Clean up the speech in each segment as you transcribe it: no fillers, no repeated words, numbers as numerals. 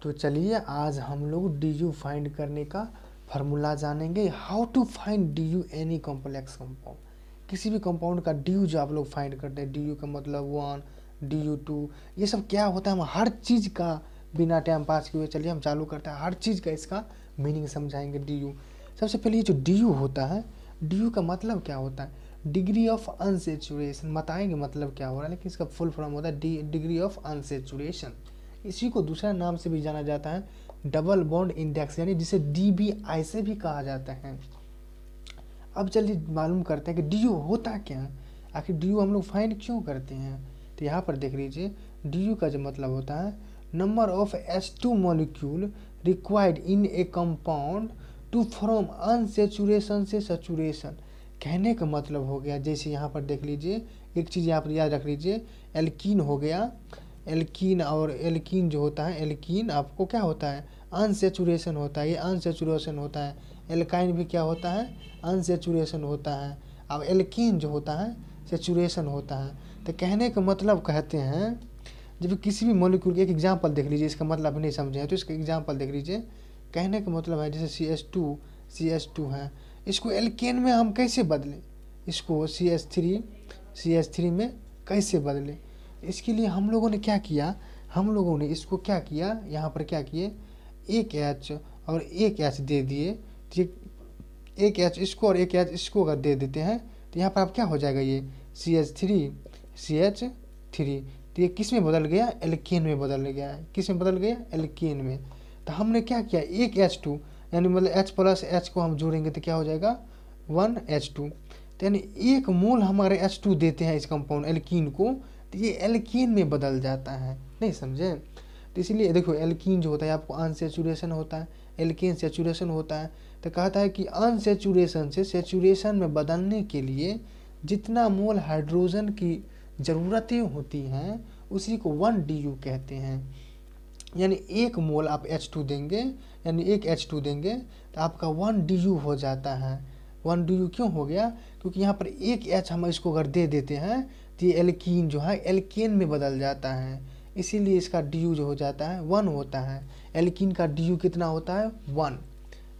तो चलिए आज हम लोग डी यू फाइंड करने का फार्मूला जानेंगे। How to find D U any complex compound. किसी भी कंपाउंड का डी यू जो आप लोग फाइंड करते हैं, डी यू का मतलब 1, डी यू 2, ये सब क्या होता है, हम हर चीज़ का बिना टाइम पास किए चलिए हम चालू करते हैं। हर चीज़ का इसका मीनिंग समझाएंगे। डी यू, सबसे पहले ये जो डी यू होता है, डी यू का मतलब क्या होता है, डिग्री ऑफ अनसेचुरेशन। बताएंगे मतलब क्या हो रहा है, लेकिन इसका फुल फॉर्म होता है डिग्री ऑफ अनसेचुरेशन। इसी को दूसरा नाम से भी जाना जाता है डबल बॉन्ड इंडेक्स, यानी जिसे DBI से भी कहा जाता है। अब चलिए मालूम करते हैं कि डी यू होता क्या है, आखिर डी यू हम लोग फाइंड क्यों करते हैं। तो यहाँ पर देख लीजिए, डी यू का जो मतलब होता है number of H2 molecule required in a compound to from unsaturation से सैचुरेशन। कहने का मतलब हो गया, जैसे यहाँ पर देख लीजिए, एक चीज़ यहाँ पर याद रख लीजिए, एल्कीन हो गया, एल्कीन, और एल्कीन जो होता है, एल्कीन आपको क्या होता है, अनसेचुरेशन होता है, ये अनसेचुरेशन होता है। एल्काइन भी क्या होता है, अनसेचुरेशन होता है। अब एल्कीन जो होता है सेचुरेशन होता है। तो कहने का मतलब कहते हैं, जब किसी भी मॉलिक्यूल की एक एग्जांपल देख लीजिए, इसका मतलब नहीं समझे हैं तो इसका एग्जांपल देख लीजिए। कहने का मतलब है जैसे CH2 है, इसको एल्केन में हम कैसे बदलें, इसको CH3 में कैसे बदलें। इसके लिए हम लोगों ने क्या किया, हम लोगों ने इसको क्या किया, यहाँ पर क्या किए, एक H और एक H दे दिए। ठीक, एक H इसको और एक H इसको अगर दे देते हैं तो यहाँ पर आप क्या हो जाएगा, ये CH3। तो ये किस में बदल गया, एल्केन में बदल गया है। किस में बदल गया, एल्केन में। तो हमने क्या किया, एक H2 यानी मतलब H प्लस H को हम जोड़ेंगे तो क्या हो जाएगा 1H2। तो यानी एक मोल हमारे H2 देते हैं इस कंपाउंड एल्कीन को, तो ये एल्कीन में बदल जाता है। नहीं समझे, तो इसलिए देखो एल्कीन जो होता है आपको अनसेचुरेशन होता है, एल्केन सेचुरेशन होता है। तो कहता है कि अनसेचुरेशन से सेचुरेशन में बदलने के लिए जितना मोल हाइड्रोजन की ज़रूरतें होती हैं उसी को 1 DU कहते हैं। यानी एक मोल आप H2 देंगे, यानी एक H2 देंगे तो आपका 1 DU हो जाता है। 1 DU क्यों हो गया, क्योंकि यहाँ पर एक H हम इसको अगर दे देते हैं तो ये एल्कीन जो है एल्केन में बदल जाता है, इसीलिए इसका DU जो हो जाता है 1 होता है। एल्कीन का DU कितना होता है, 1।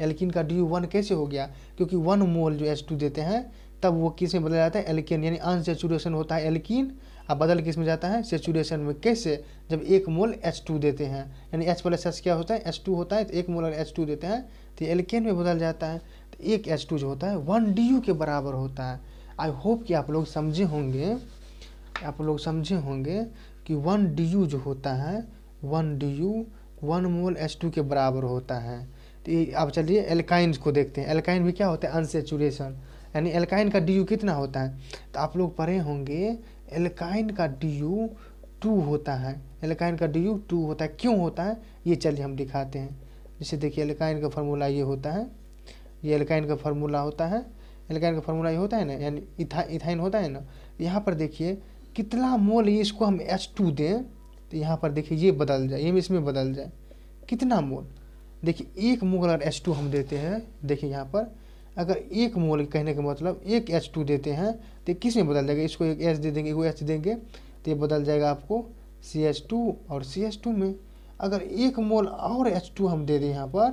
एल्कीन का DU 1 कैसे हो गया, क्योंकि 1 मोल जो H2 देते हैं तब वो किस में बदल जाता है, एल्केन, यानी अनसेचुरेशन होता है एल्कीन, अब बदल किस में जाता है, सेचुरेशन में। कैसे, जब एक मोल H2 देते हैं, यानी H प्लस H क्या होता है, H2 होता है, तो एक मोल अगर H2 देते हैं तो एल्केन में बदल जाता है। तो एक H2 जो होता है 1 DU के बराबर होता है। आई होप कि आप लोग समझे होंगे, कि 1 DU जो होता है, 1 DU 1 मोल H2 के बराबर होता है। तो ये अब चलिए एल्काइन को देखते हैं। एल्काइन भी क्या होता है, अनसेचुरेशन, यानी एल्काइन का DU कितना होता है, तो आप लोग पढ़े होंगे एल्काइन का DU 2 होता है। एल्काइन का DU 2 होता है, क्यों होता है ये चलिए हम दिखाते हैं। जैसे देखिए एल्काइन का फार्मूला ये होता है, ये एल्काइन का फार्मूला होता है, एल्काइन का फार्मूला ये होता है ना, यानी इथाइन होता है ना। यहाँ पर देखिए कितना मोल ये इसको हम H2 दें तो यहाँ पर देखिए ये बदल जाए, ये इसमें बदल जाए, कितना मोल, देखिए एक मोल अगर H2 हम देते हैं, देखिए यहाँ पर अगर एक मोल, कहने का मतलब एक H2 देते हैं तो किस में बदल जाएगा, इसको एक H दे देंगे, एक H देंगे तो ये बदल जाएगा आपको CH2 और CH2 में। अगर एक मोल और H2 हम दे दें यहाँ पर,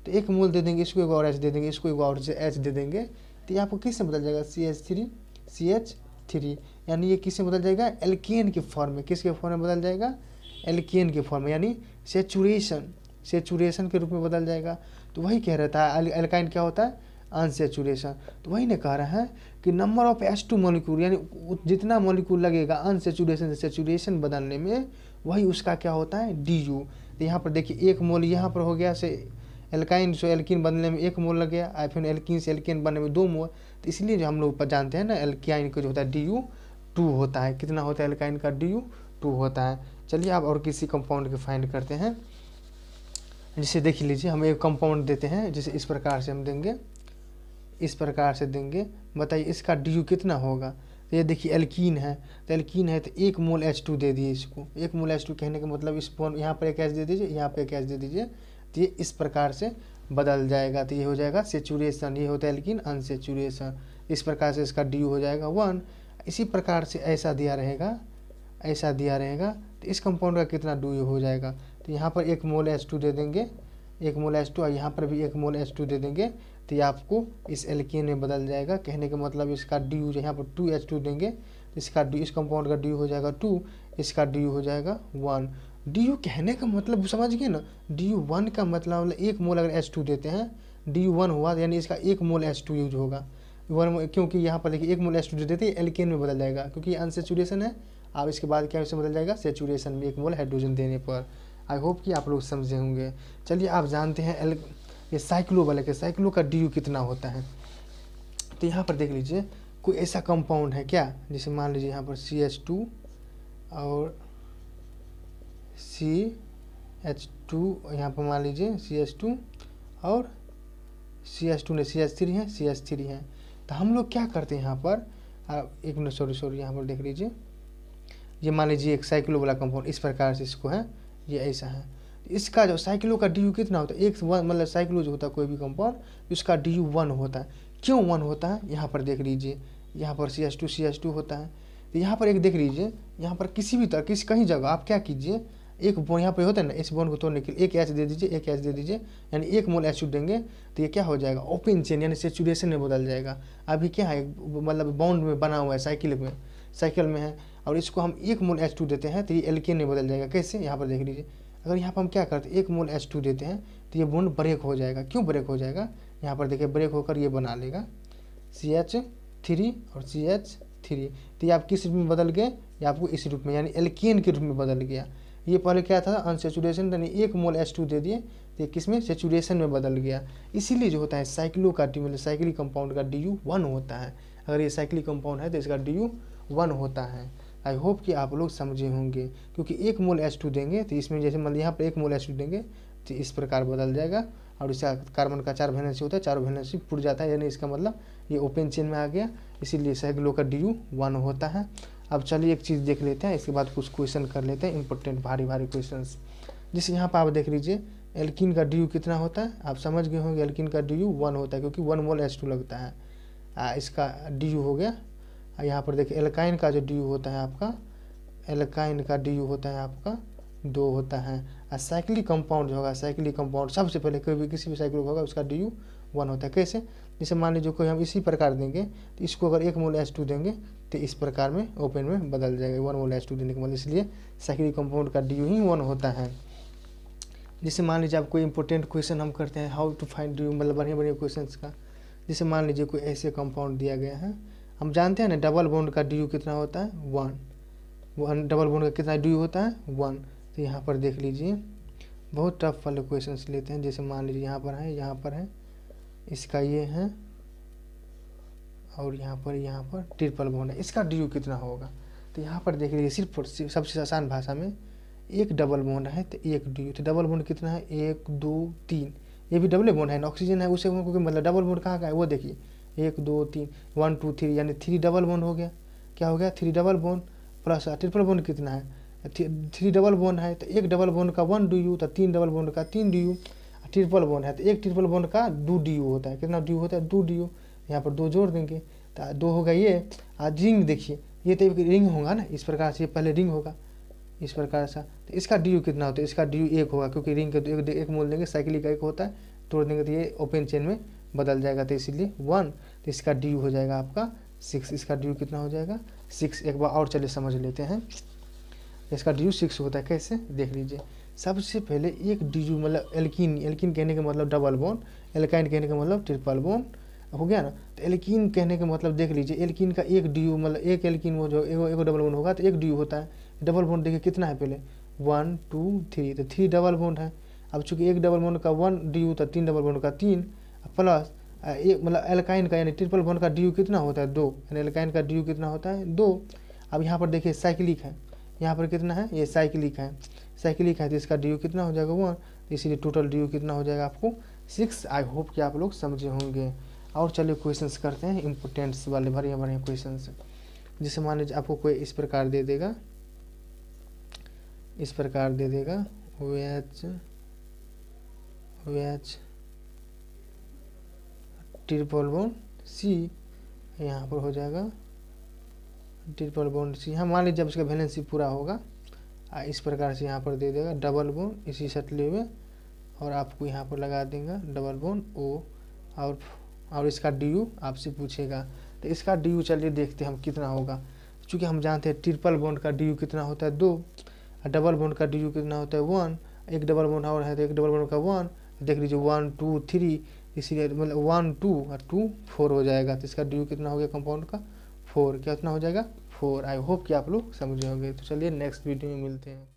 तो एक मोल दे देंगे, इसको एक और H दे देंगे, इसको एक और H दे देंगे, तो ये आपको किस में बदल जाएगा, CH3, यानी ये किस में बदल जाएगा, एल्केन के फॉर्म में। किसके फॉर्म में बदल जाएगा, एल्केन के फॉर्म में, यानी सेचुरेशन के रूप में बदल जाएगा। तो वही कह रहा था एल्काइन क्या होता है, अनसेचुरेशन। तो वही ने कह रहा है कि नंबर ऑफ H2 मॉलिक्यूल, यानी जितना मॉलिक्यूल लगेगा अनसेचुरेशन से सेचुरेशन बदलने में, वही उसका क्या होता है, DU। तो यहाँ पर देखिए एक मोल यहाँ पर हो गया से एल्काइन से एल्कीन बनने में 1 मोल लग गया, और फिर एल्कीन से एल्केन बनने में 2 मोल। तो इसलिए जो हम लोग जानते हैं ना, एल्काइन का जो होता है DU 2 होता है। कितना होता है एल्काइन का DU 2 होता है। चलिए आप और किसी कंपाउंड के फाइंड करते हैं। जैसे देख लीजिए, हम एक कंपाउंड देते हैं, जैसे इस प्रकार से हम देंगे, इस प्रकार से देंगे, बताइए इसका DU कितना होगा। तो ये देखिए एल्कीन है, तो एल्कीन है तो 1 मोल H2 दे दिए इसको। 1 मोल H2 कहने का मतलब इस यहाँ पर एक H दे दीजिए, यहाँ पर एक H दे दीजिए, तो ये इस प्रकार से बदल जाएगा। तो ये हो जाएगा सेचुरेशन, ये होता है एल्कीन अनसेचुरेशन। इस प्रकार से इसका DU हो जाएगा 1। इसी प्रकार से ऐसा दिया रहेगा, तो इस कंपाउंड का कितना DU हो जाएगा, तो यहाँ पर 1 मोल H2 दे देंगे, 1 मोल H2, और यहाँ पर भी 1 मोल H2 दे देंगे, तो ये आपको इस एल्केन में बदल जाएगा। कहने का मतलब इसका DU यहाँ पर 2H2 देंगे, तो इसका DU, इस कंपाउंड का DU हो जाएगा 2, इसका DU हो जाएगा 1। DU कहने का मतलब समझ गए ना, DU 1 का मतलब 1 मोल अगर H2 देते हैं, DU 1 हुआ, यानी इसका 1 मोल H2 यूज होगा। 1, क्योंकि यहाँ पर देखिए 1 मोल H2 देते हैं, एल्केन में बदल जाएगा, क्योंकि ये अनसेचुरेशन है। अब इसके बाद क्या इसमें बदल जाएगा, सेचुरेशन में 1 मोल हाइड्रोजन देने पर। आई होप कि आप लोग समझे होंगे। चलिए आप जानते हैं ये साइक्लो वाले के साइक्लो का DU कितना होता है। तो यहाँ पर देख लीजिए, कोई ऐसा कंपाउंड है क्या, जैसे मान लीजिए यहाँ पर CH2 और CH2, यहाँ पर मान लीजिए CH2 और CH2 ने CH3 है, CH3 है। तो हम लोग क्या करते हैं यहाँ पर, एक मिनट, सॉरी यहाँ पर देख लीजिए, ये मान लीजिए एक साइक्लो वाला कंपाउंड इस प्रकार से इसको है, ये ऐसा है। इसका जो साइक्लो का DU कितना होता है, एक मतलब साइक्लो जो होता है कोई भी कंपाउंड, उसका DU 1 होता है। क्यों 1 होता है, यहाँ पर देख लीजिए, यहाँ पर CH2 होता है। तो यहाँ पर एक देख लीजिए, यहाँ पर किसी भी तरह कहीं जगह आप क्या कीजिए, एक बॉन्ड यहाँ पे होता है ना, इस बॉन्ड को तोड़ने के लिए एक H दे दीजिए, एक H दे दीजिए, यानी 1 मोल H2 देंगे, तो ये क्या हो जाएगा, ओपन चेन यानी सेचुरेशन में बदल जाएगा। अभी क्या है, मतलब बॉन्ड में बना हुआ है, साइकिल में है, और इसको हम 1 मोल H2 देते हैं, तो ये एल्केन में बदल जाएगा। कैसे, यहाँ पर देख लीजिए, अगर यहाँ पर हम क्या करते हैं 1 मोल H2 देते हैं, तो ये बॉन्ड ब्रेक हो जाएगा। क्यों ब्रेक हो जाएगा, यहाँ पर देखिए ब्रेक होकर ये बना लेगा CH3 और CH3। तो ये आप किस रूप में बदल गए, ये आपको इस रूप में यानी एल्केन के रूप में बदल गया। ये पहले क्या था, अनसेचुरेशन, यानी 1 मोल H2 दे दिए, तो ये किस में, सेचुरेशन में बदल गया। इसीलिए जो होता है साइक्लो का मतलब साइक्लिक कंपाउंड का DU 1 होता है। अगर ये साइक्लिक कंपाउंड है तो इसका DU 1 होता है। आई होप कि आप लोग समझे होंगे, क्योंकि 1 मोल H2 देंगे तो इसमें जैसे मतलब यहाँ पर 1 मोल H2 देंगे तो इस प्रकार बदल जाएगा, और इसका कार्बन का 4 वैलेंसी होता है, 4 वैलेंसी पुट जाता है, यानी इसका मतलब ये ओपन चेन में आ गया, इसीलिए साइक्लो का DU 1 होता है। अब चलिए एक चीज़ देख लेते हैं, इसके बाद कुछ क्वेश्चन कर लेते हैं, इंपॉर्टेंट भारी क्वेश्चंस। जैसे यहाँ पर आप देख लीजिए, एल्कीन का DU कितना होता है, आप समझ गए होंगे, एल्कीन का DU 1 होता है, क्योंकि 1 मोल H2 लगता है। इसका DU हो गया। यहाँ पर देखिए एल्काइन का जो DU होता है आपका, एल्काइन का DU होता है आपका 2 होता है। और साइक्लिक कंपाउंड जो होगा, साइक्लिक कंपाउंड सबसे पहले कोई भी किसी भी साइक्लिक होगा उसका DU 1 होता है। कैसे, जैसे मान लीजिए कोई हम इसी प्रकार देंगे, तो इसको अगर 1 मोल H2 देंगे तो इस प्रकार में ओपन में बदल जाएगा 1 मोल H2 देने के बाद, इसलिए साइक्लिक कंपाउंड का DU ही 1 होता है। जैसे मान लीजिए आप कोई इंपॉर्टेंट क्वेश्चन हम करते हैं, हाउ टू फाइंड DU, मतलब बढ़िया क्वेश्चन का। जैसे मान लीजिए कोई ऐसे कंपाउंड दिया गया है, हम जानते हैं ना डबल बॉन्ड का DU कितना होता है, 1 डबल बॉन्ड का कितना DU होता है, 1। तो यहाँ पर देख लीजिए, बहुत टफ वाले क्वेश्चन लेते हैं। जैसे मान लीजिए यहाँ पर है, इसका ये है, और यहाँ पर ट्रिपल बॉन्ड है, इसका DU कितना होगा। तो यहाँ पर देख लीजिए, सिर्फ सबसे आसान भाषा में, एक डबल बॉन्ड है तो 1 DU, तो डबल बॉन्ड कितना है, 1 2 3, ये भी डबल बॉन्ड है ना, ऑक्सीजन है उसे, मतलब डबल बॉन्ड कहाँ का है वो देखिए, 1 2 3 1 2 3, यानी 3 डबल बॉन्ड हो गया। क्या हो गया, 3 double bond, plus triple bond कितना है, 3 डबल बॉन्ड है तो 1 डबल बॉन्ड का 1 DU, तो 3 डबल बॉन्ड का 3 DU। ट्रिपल बॉन्ड है तो 1 ट्रिपल बॉन्ड का 2 DU होता है। कितना DU होता है, 2 DU। यहाँ पर 2 जोड़ देंगे तो 2 होगा ये। आज रिंग देखिए, ये तो एक रिंग होगा ना, इस प्रकार से पहले रिंग होगा इस प्रकार से, तो इसका DU कितना होता है, इसका DU 1 होगा, क्योंकि रिंग के तो एक मोल देंगे, साइकिल का 1 होता है, तोड़ देंगे तो ये ओपन चेन में बदल जाएगा, तो इसीलिए 1। तो इसका DU हो जाएगा आपका 6, इसका DU कितना हो जाएगा 6। एक बार और चलिए समझ लेते हैं, इसका DU 6 होता है। कैसे, देख लीजिए, सबसे पहले एक DU मतलब एल्कीन कहने का मतलब डबल बॉन्ड, एल्काइन कहने का मतलब ट्रिपल बॉन्ड हो गया ना। तो एल्कीन कहने का मतलब देख लीजिए, एल्कीन का 1 DU मतलब एक एल्कीन वो जो एक डबल बॉन्ड होगा तो 1 DU होता है। डबल बॉन्ड देखिए कितना है, पहले 1 2 3, तो 3 डबल बॉन्ड है। अब चूंकि एक डबल बॉन्ड का 1 DU, तो 3 डबल बॉन्ड का 3, प्लस एक मतलब एल्काइन का यानी ट्रिपल बॉन्ड का DU कितना होता है 2, यानी एल्काइन का DU कितना होता है 2। अब यहाँ पर देखिए साइक्लिक है, यहाँ पर कितना है, ये साइक्लिक है तो इसका DU कितना हो जाएगा 1, तो इसीलिए टोटल DU कितना हो जाएगा आपको 6। आई होप कि आप लोग समझे होंगे। और चलिए क्वेश्चंस करते हैं, इंपोर्टेंट्स वाले बढ़िया क्वेश्चंस। जैसे मान लीजिए आपको कोई इस प्रकार दे देगा, OH ट्रिपल बॉन्ड C, यहाँ पर हो जाएगा ट्रिपल बॉन्ड C। यहाँ मान लीजिए जब इसका वैलेंसी पूरा होगा, इस प्रकार से यहाँ पर दे देगा डबल बॉन्ड इसी सटले में, और आपको यहाँ पर लगा देगा डबल बॉन्ड ओ, और इसका डी आपसे पूछेगा। तो इसका डी चलिए देखते हैं हम कितना होगा। चूँकि हम जानते हैं ट्रिपल बॉन्ड का डी कितना होता है 2, डबल बॉन्ड का डी कितना होता है 1, एक डबल बॉन्ड और है तो एक डबल बॉन्ड का 1, देख लीजिए 1 2 3, इसीलिए मतलब 1 2 और 2 4 हो जाएगा। तो इसका डी कितना हो गया कंपाउंड का 4, कितना हो जाएगा 4। आई होप कि आप लोग समझे होंगे। तो चलिए नेक्स्ट वीडियो में मिलते हैं।